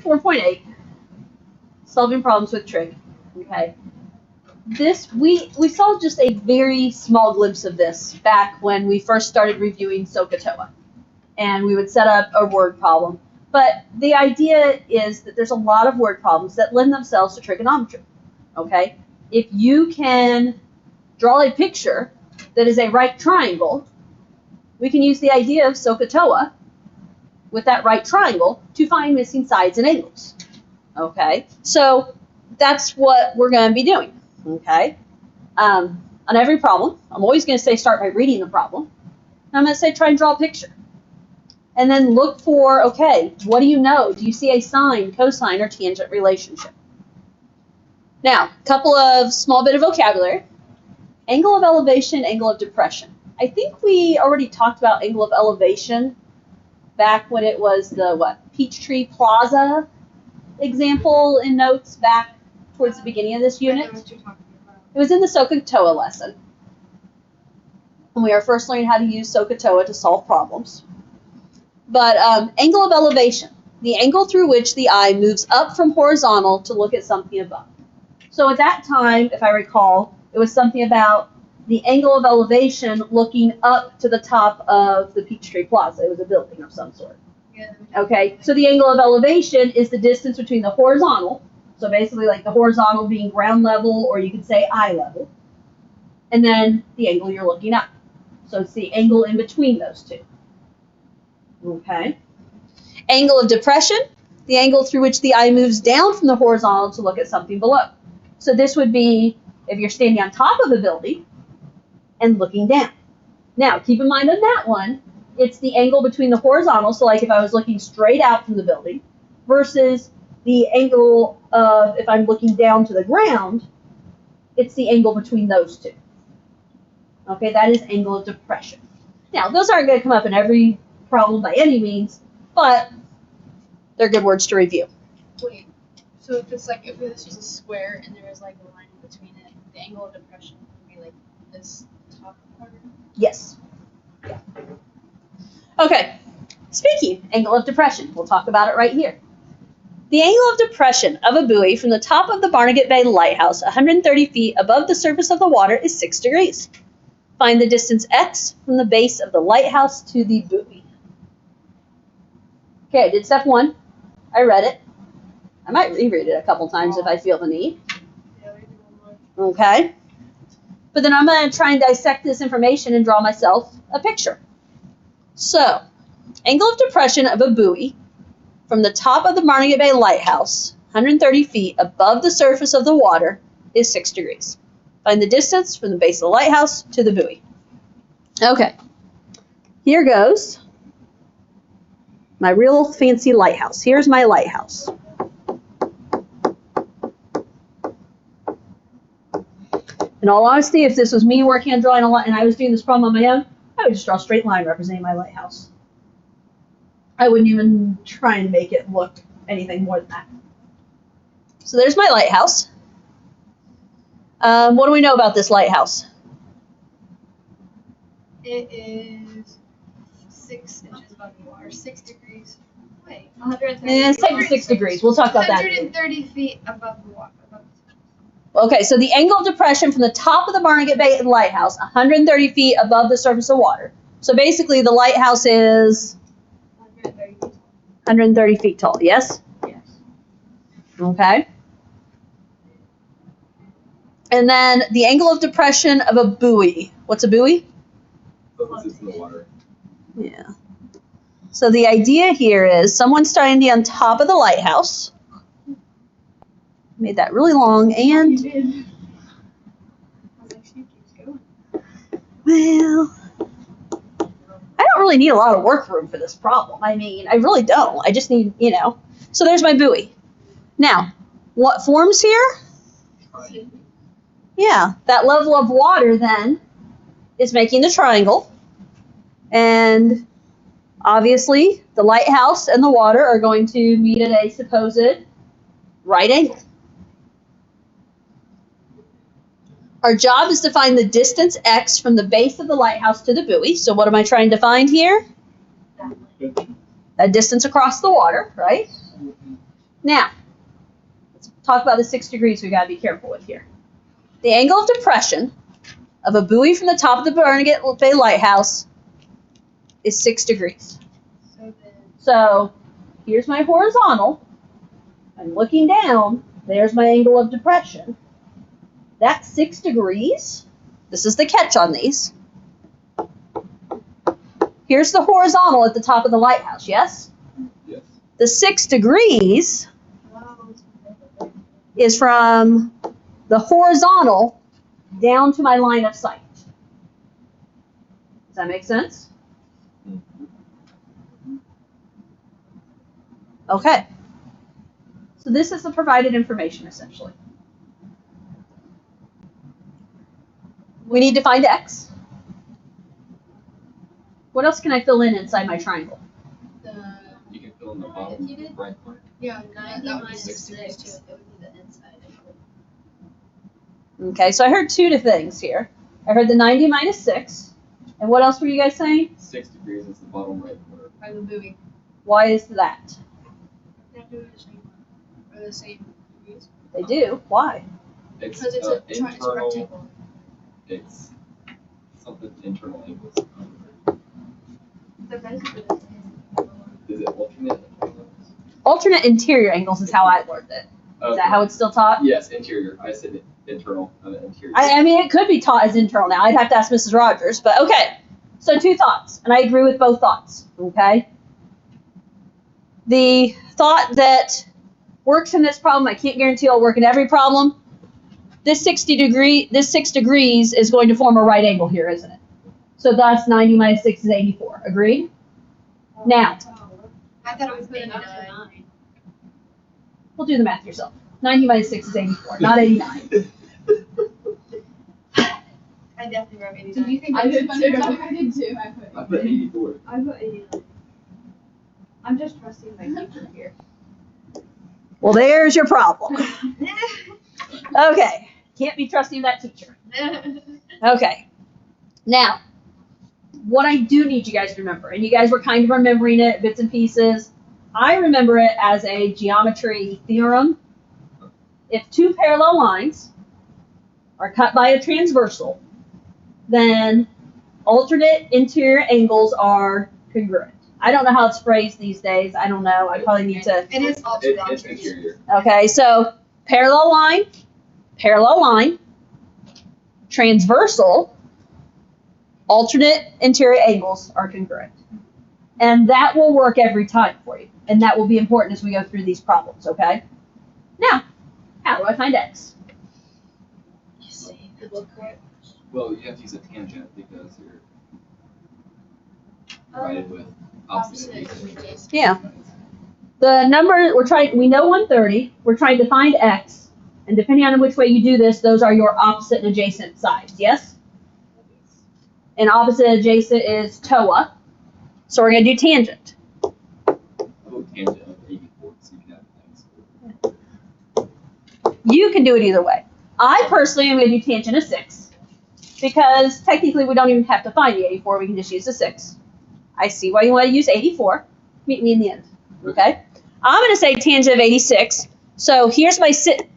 4.8, solving problems with trig. Okay. This we saw just a very small glimpse of this back when we first started reviewing SOHCAHTOA, and we would set up a word problem. But the idea is that there's a lot of word problems that lend themselves to trigonometry. Okay, if you can draw a picture that is a right triangle, we can use the idea of SOHCAHTOA with that right triangle to find missing sides and angles. Okay, so that's what we're going to be doing. Okay, on every problem, I'm always going to say start by reading the problem. And I'm going to say try and draw a picture. And then look for, okay, what do you know? Do you see a sine, cosine, or tangent relationship? Now, a couple of small bit of vocabulary. Angle of elevation, angle of depression. I think we already talked about angle of elevation back when it was the, Peachtree Plaza example in notes back towards the beginning of this unit. It was in the SOHCAHTOA lesson. And we are first learning how to use SOHCAHTOA to solve problems. But angle of elevation, the angle through which the eye moves up from horizontal to look at something above. So at that time, if I recall, it was something about the angle of elevation looking up to the top of the Peachtree Plaza. It was a building of some sort. Yeah. Okay, so the angle of elevation is the distance between the horizontal, so basically like the horizontal being ground level, or you could say eye level, and then the angle you're looking at. So it's the angle in between those two. Okay. Angle of depression, the angle through which the eye moves down from the horizontal to look at something below. So this would be if you're standing on top of a building and looking down. Now, keep in mind on that one, it's the angle between the horizontal, so like if I was looking straight out from the building, versus the angle of if I'm looking down to the ground, it's the angle between those two. Okay, that is angle of depression. Now, those aren't going to come up in every problem by any means, but they're good words to review. Wait, so if this was a square and there was like a line between it, the angle of depression would be like this top part? Yes. Yeah. Okay, speaking angle of depression, we'll talk about it right here. The angle of depression of a buoy from the top of the Barnegat Bay Lighthouse, 130 feet above the surface of the water, is 6 degrees. Find the distance x from the base of the lighthouse to the buoy. Okay, I did step 1. I read it. I might reread it a couple times if I feel the need. Okay. But then I'm going to try and dissect this information and draw myself a picture. So, angle of depression of a buoy from the top of the Barnegat Bay Lighthouse, 130 feet above the surface of the water, is 6 degrees. Find the distance from the base of the lighthouse to the buoy. Okay, here goes my real fancy lighthouse. Here's my lighthouse. In all honesty, if this was me working on drawing a lot and I was doing this problem on my own, I would just draw a straight line representing my lighthouse. I wouldn't even try and make it look anything more than that. So there's my lighthouse. What do we know about this lighthouse? It is 6 inches above the water, 6 degrees. Wait, 130. 76 degrees. We'll talk about that. 130 feet above the water. Okay, so the angle of depression from the top of the Barnegat Bay Lighthouse, 130 feet above the surface of water. So basically the lighthouse is 130 feet tall, yes? Yes. Okay. And then the angle of depression of a buoy. What's a buoy? Closest to the water. Yeah. So the idea here is someone's standing on top of the lighthouse. Made that really long and... Well, I don't really need a lot of work room for this problem. I mean, I really don't. I just need, So there's my buoy. Now, what forms here? Yeah, that level of water then is making the triangle. And obviously, the lighthouse and the water are going to meet at a supposed right angle. Our job is to find the distance x from the base of the lighthouse to the buoy. So what am I trying to find here? That distance across the water, right? Now, let's talk about the 6 degrees we gotta be careful with here. The angle of depression of a buoy from the top of the Barnegat Bay Lighthouse is 6 degrees. So here's my horizontal. I'm looking down. There's my angle of depression. That's 6 degrees. This is the catch on these. Here's the horizontal at the top of the lighthouse, yes? Yes. The 6 degrees is from the horizontal down to my line of sight. Does that make sense? Okay. So this is the provided information, essentially. We need to find x. What else can I fill in inside my triangle? You can fill in the bottom If you did- right corner. Yeah, 90 That would be minus 6 6 degrees. too. It would be the inside. Okay, so I heard two things here. I heard the 90 minus 6. And what else were you guys saying? 6 degrees is the bottom right corner. Or the buoy. Why is that? They're doing the same. Or the same degrees. They do. Why? It's Because it's a it's a internal. rectangle. It's something internal angles. The basically the same. Is it alternate? Alternate interior angles is how I learned it. Is that how it's still taught? Yes, interior. I said internal. Interior. I mean, it could be taught as internal now. I'd have to ask Mrs. Rogers, but okay. So 2 thoughts, and I agree with both thoughts, okay? The thought that works in this problem, I can't guarantee it'll work in every problem. This 6 degrees is going to form a right angle here, isn't it? So thus 90 minus 6 is 84. Agreed? Now, I thought it was 89. we'll do the math yourself. 90 minus 6 is 84, not 89. I definitely wrote 89. Did you think I did funny? too. I did too. I put 84. I put 89. I'm just trusting my teacher here. Well, there's your problem. Okay, can't be trusting that teacher. Okay, now, what I do need you guys to remember, and you guys were kind of remembering it, bits and pieces, I remember it as a geometry theorem. If 2 parallel lines are cut by a transversal, then alternate interior angles are congruent. I don't know how it's phrased these days. I don't know. I probably need to. It is all It's interior. Okay, so parallel line, transversal, alternate interior angles are congruent. And that will work every time for you. And that will be important as we go through these problems, okay? Now, how do I find x? Well, you have to use a tangent because you're provided with opposite adjacent. Yeah. The number we know 130. We're trying to find x. And depending on which way you do this, those are your opposite and adjacent sides, yes? And opposite and adjacent is TOA. So we're going to do tangent. I'll go tangent of 84 so you can have things. You can do it either way. I personally am going to do tangent of 6. Because technically we don't even have to find the 84. We can just use the 6. I see why you want to use 84. Meet me in the end. Okay? I'm going to say tangent of 86. So here's my Tangent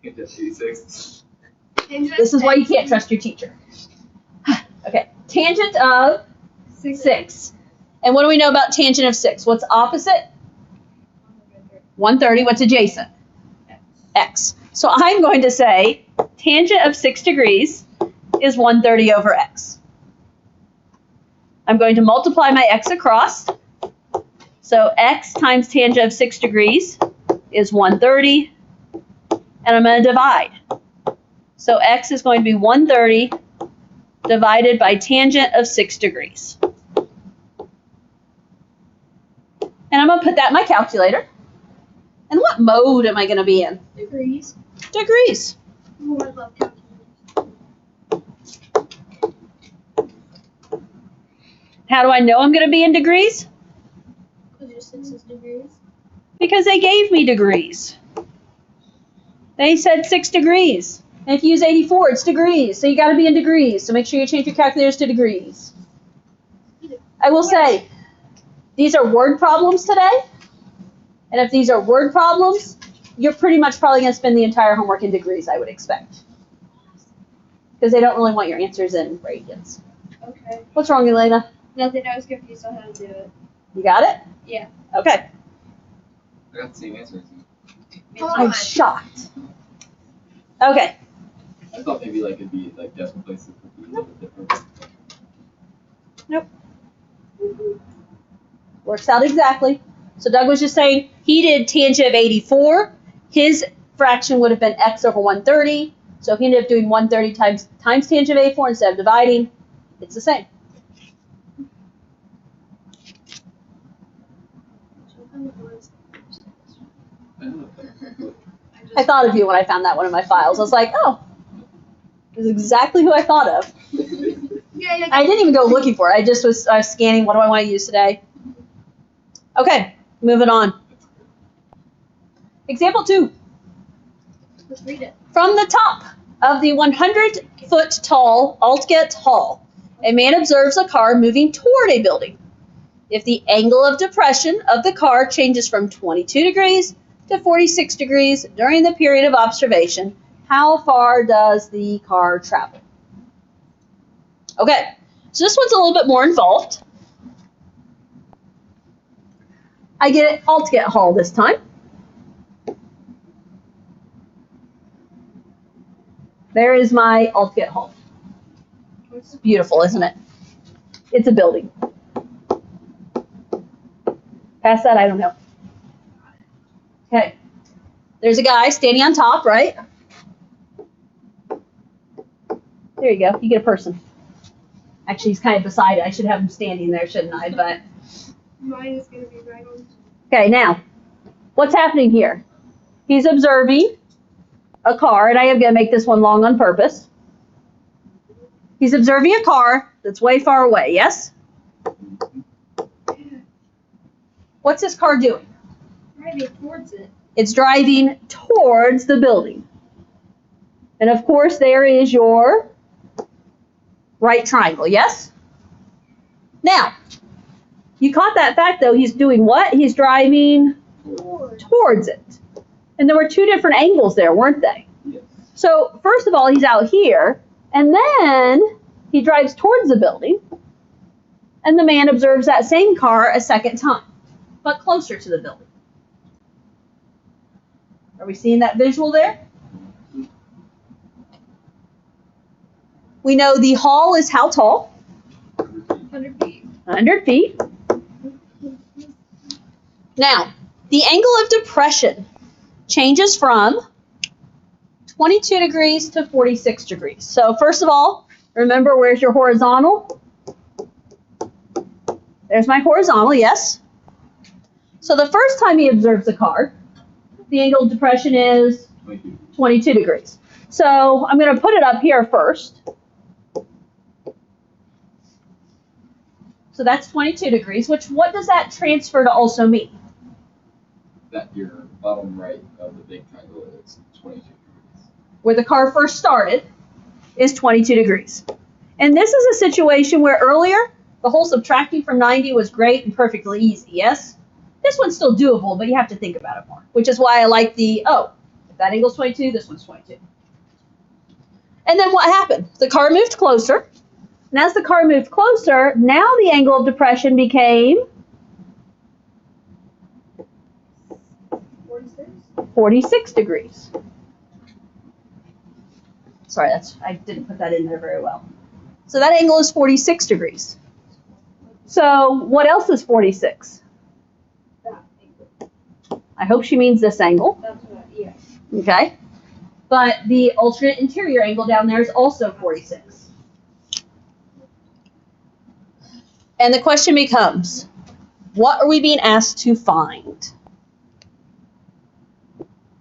86. This is why you can't trust your teacher. Okay. Tangent of 6. And what do we know about tangent of 6? What's opposite? 130. What's adjacent? X. So I'm going to say tangent of 6 degrees is 130 over x. I'm going to multiply my x across. So x times tangent of 6 degrees is 130. And I'm going to divide. So x is going to be 130 divided by tangent of 6 degrees. And I'm going to put that in my calculator. And what mode am I going to be in? Degrees. Degrees. Oh, I love calculators. How do I know I'm going to be in degrees? Because your 6 is degrees. Because they gave me degrees. They said 6 degrees. And if you use 84, it's degrees. So you got to be in degrees. So make sure you change your calculators to degrees. I will say, these are word problems today. And if these are word problems, you're pretty much probably going to spend the entire homework in degrees, I would expect. Because they don't really want your answers in radians. Okay. What's wrong, Elena? Nothing, I was confused on how to do it. You got it? Yeah. Okay. I got the same answer as you. Come I'm on. shocked. Okay. I thought maybe like it'd be like decimal places would be a little bit different. Works out exactly. So Doug was just saying he did tangent of 84. His fraction would have been x over 130. So he ended up doing 130 times tangent of 84 instead of dividing. It's the same. I don't know. I thought of you when I found that one in my files. I was like, oh, this is exactly who I thought of. Yeah. I didn't even go looking for it. I was scanning what do I want to use today. Okay, moving on. Example 2. Let's read it. From the top of the 100-foot tall Altgate Hall, a man observes a car moving toward a building. If the angle of depression of the car changes from 22 degrees to 46 degrees during the period of observation, how far does the car travel? Okay, so this one's a little bit more involved. I get it, Altgate Hall this time. There is my Altgate Hall. It's beautiful, isn't it? It's a building. Past that, I don't know. Okay. There's a guy standing on top, right? There you go. You get a person. Actually, he's kind of beside it. I should have him standing there, shouldn't I? But Mine is gonna be right on. okay, now, what's happening here? He's observing a car, and I am going to make this one long on purpose. He's observing a car that's way far away, yes? What's this car doing? Driving towards it. It's driving towards the building. And of course, there is your right triangle, yes? Now, you caught that fact though, he's doing what? He's driving towards it. And there were two different angles there, weren't they? Yes. So first of all, he's out here, and then he drives towards the building, and the man observes that same car a second time, but closer to the building. Are we seeing that visual there? We know the hall is how tall? 100 feet. 100 feet. Now, the angle of depression changes from 22 degrees to 46 degrees. So first of all, remember where's your horizontal? There's my horizontal, yes. So the first time he observes the car, the angle of depression is 22 degrees. So I'm going to put it up here first. So that's 22 degrees, which what does that transfer to also mean? That your bottom right of the big triangle is 22 degrees. Where the car first started is 22 degrees. And this is a situation where earlier, the whole subtracting from 90 was great and perfectly easy, yes? This one's still doable, but you have to think about it more, which is why I like the, oh, if that angle's 22, this one's 22. And then what happened? The car moved closer. And as the car moved closer, now the angle of depression became 46 degrees. Sorry, I didn't put that in there very well. So that angle is 46 degrees. So what else is 46? That angle. I hope she means this angle. That's what, yeah. Okay. But the alternate interior angle down there is also 46. And the question becomes, what are we being asked to find?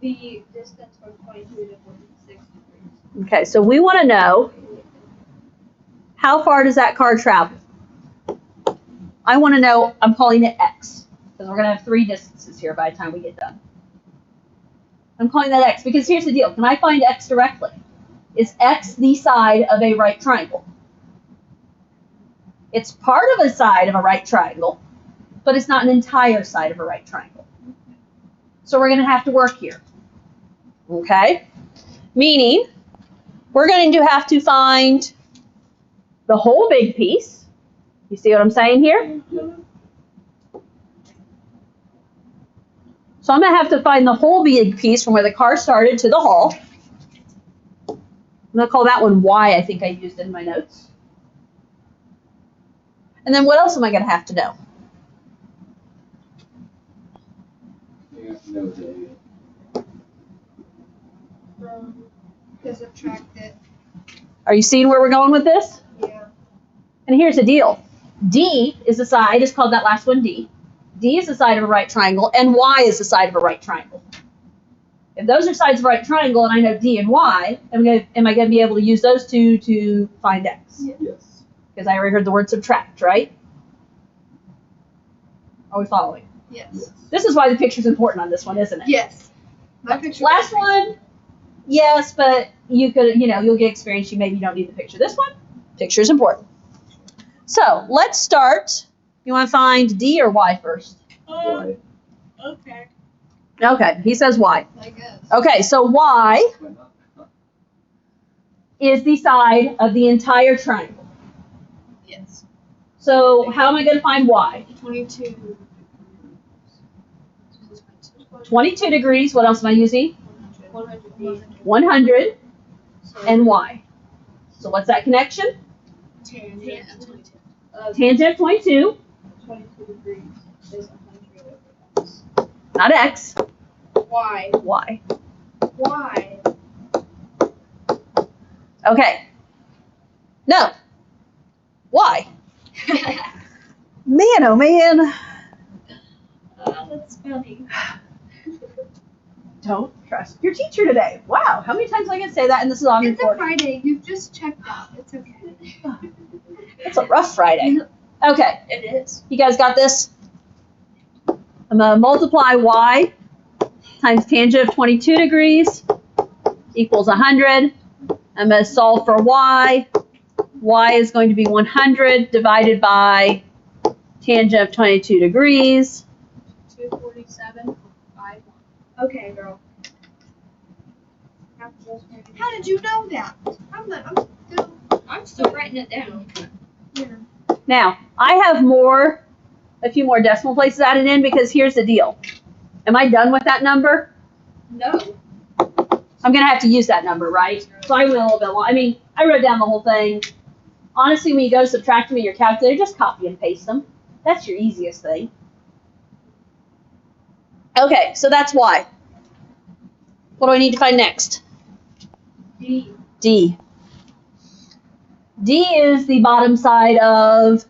The distance from 22 to 46 degrees. Okay, so we want to know, how far does that car travel? I want to know, I'm calling it X, because we're going to have three distances here by the time we get done. I'm calling that X, because here's the deal. Can I find X directly? Is X the side of a right triangle? It's part of a side of a right triangle, but it's not an entire side of a right triangle. So we're going to have to work here. Okay? Meaning, we're going to have to find the whole big piece. You see what I'm saying here? So I'm going to have to find the whole big piece from where the car started to the hull. I'm going to call that one Y, I think I used in my notes. And then what else am I going to have to know? You have to know the Because of track that. Are you seeing where we're going with this? Yeah. And here's the deal. D is the side, I just called that last one D. D is the side of a right triangle, and Y is the side of a right triangle. If those are sides of a right triangle, and I know D and Y, am I going to be able to use those two to find X? yes. Because I already heard the word subtract, right? Are we following? Yes. This is why the picture's important on this one, isn't it? Yes. My picture. Last one, yes, but you could, you'll get experience. Maybe you don't need the picture. This one, picture is important. So let's start. You want to find D or Y first? Why? Okay. Okay, he says Y. I guess. Okay, so Y Why not? is the side of the entire triangle. Yes. So how am I going to find Y? 22. 22 degrees. What else am I using? 100. 100 and Y. So what's that connection? Tangent of 22. Tangent of 22, 22 degrees is 100 over X. not X, Why? Y. Why? Okay. No. Y. Man, oh man. That's funny. Don't trust your teacher today. Wow, how many times am I going to say that? And this is on It's a recording. Friday. You've just checked out. It's okay. It's a rough Friday. Okay, It is. you guys got this? I'm going to multiply Y times tangent of 22 degrees equals 100. I'm going to solve for Y. Y is going to be 100 divided by tangent of 22 degrees. 247. 5. Okay, girl. How did you know that? I'm still writing it down. Yeah. Now, I have a few more decimal places added in because here's the deal. Am I done with that number? No. I'm going to have to use that number, right? So I went a little bit long. I mean, I wrote down the whole thing. Honestly, when you go to subtract them in your calculator, just copy and paste them. That's your easiest thing. Okay, so that's Y. What do I need to find next? D. D. D is the bottom side of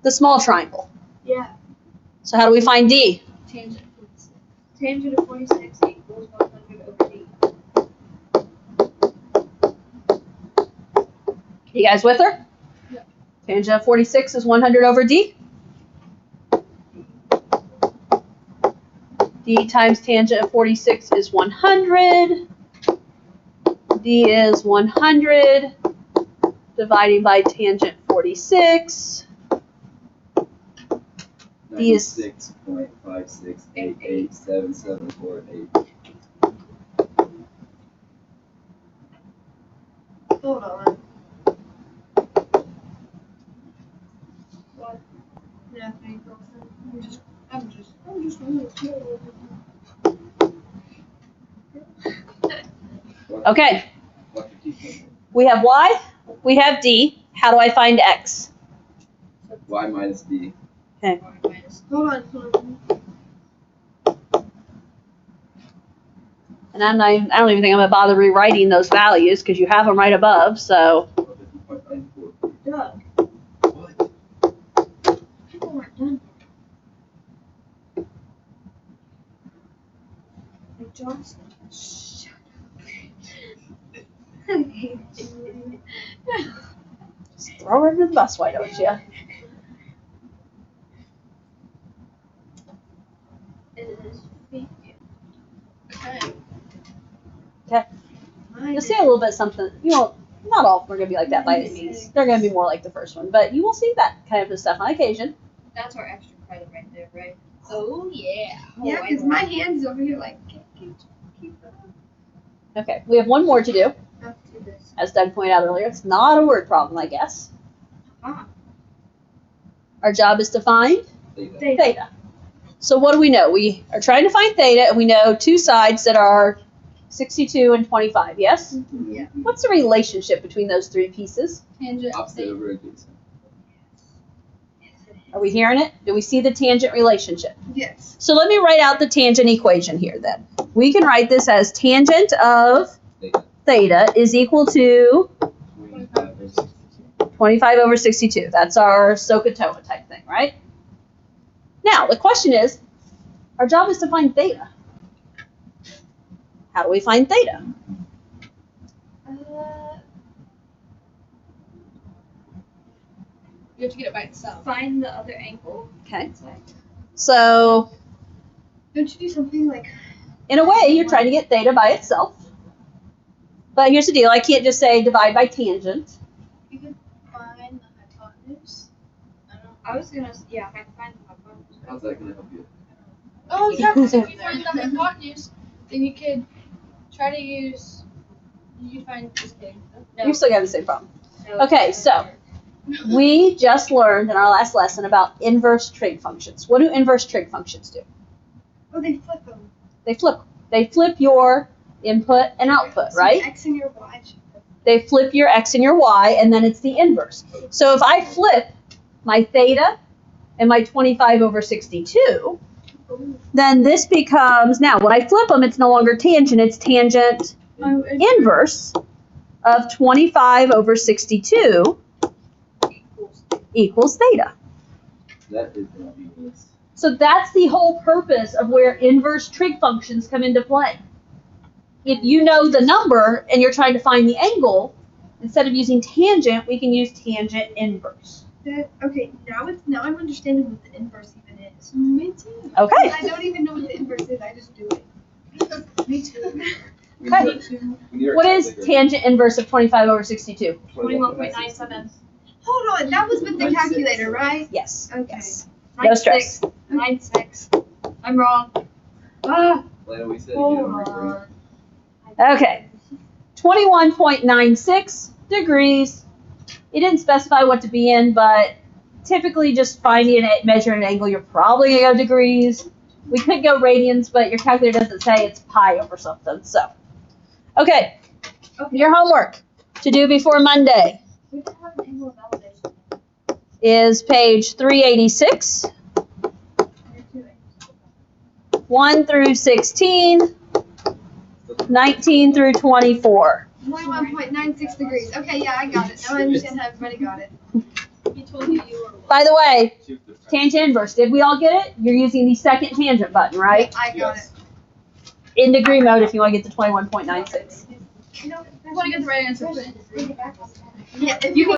the small triangle. Yeah. So how do we find D? Tangent of 46. Tangent of 46 equals 100 over D. You guys with her? Yeah. Tangent of 46 is 100 over D. D times tangent of 46 is 100. D is 100 dividing by tangent 46. D is 96.56887748. Hold on. What? Nothing, girlfriend. I'm just really slow. Okay, we have Y, we have D. How do I find X? Y minus D. Hold on. And I don't even think I'm going to bother rewriting those values because you have them right above, so. 50.94. Doug, What? people weren't done yet. Like Johnson. Shut up. Just throw her under the bus, why don't you? It is vegan. Okay. Okay. You'll see a little bit something, not all of them are going to be like that by any means. They're going to be more like the first one, but you will see that kind of stuff on occasion. That's our extra credit right there, right? Oh yeah. Yeah, because my hand's over here like, keep up. Okay, we have one more to do. Let's do this. As Doug pointed out earlier, it's not a word problem, I guess. Ah. Our job is to find Theta. theta. So what do we know? We are trying to find theta, and we know two sides that are 62 and 25, yes? Yeah. What's the relationship between those three pieces? Tangent. Opposite over adjacent. Are we hearing it? Do we see the tangent relationship? Yes. So let me write out the tangent equation here then. We can write this as tangent of Theta. theta is equal to 25 over 62. 25 over 62. That's our SOHCAHTOA type thing, right? Now, the question is, our job is to find theta. How do we find theta? You have to get it by itself. Find the other angle. Okay. So, Don't you do something like? in a way, you're trying to get theta by itself. But here's the deal. I can't just say divide by tangent. You can find the hypotenuse. I don't know. I was gonna. Yeah, I can find the hypotenuse. How's that going to help you? Oh yeah, 'cause if you find the hypotenuse, then you could try to use. You find this thing. You still have the same problem. Okay, so we just learned in our last lesson about inverse trig functions. What do inverse trig functions do? Oh, they flip them. They flip your input and output, So right? X and your Y. They flip your x and your y, and then it's the inverse. So if I flip my theta and my 25 over 62, then this becomes, now when I flip them, it's no longer tangent, it's tangent inverse of 25 over 62 equals theta. That is going to be this. So that's the whole purpose of where inverse trig functions come into play. If you know the number and you're trying to find the angle, instead of using tangent, we can use tangent inverse. Okay, now I'm understanding what the inverse even is. Me too. Okay. I don't even know what the inverse is. I just do it. Me too. We Okay. need our What is calculator. tangent inverse of 25 over 62? 21.97. Hold on, that was with the 96. calculator, right? Yes. Okay. Yes. No stress. 9.6. I'm wrong. Ah, Lana, we said hold again, we're on. Okay. 21.96 degrees. It didn't specify what to be in, but typically just finding it, measuring an angle, you're probably going to go degrees. We could go radians, but your calculator doesn't say it's pi over something. So, okay. Your homework to do before Monday We can have an angle of elevation. is page 386, 1 through 16, 19 through 24. 21.96 degrees. Okay, yeah, I got it. Now I understand how everybody got it. He told you you were. By the way, Shoot the front. tangent inverse, did we all get it? You're using the second tangent button, right? I got Yes. it. In degree mode if you want to get to 21.96. I want to get the right answer. Yeah, if you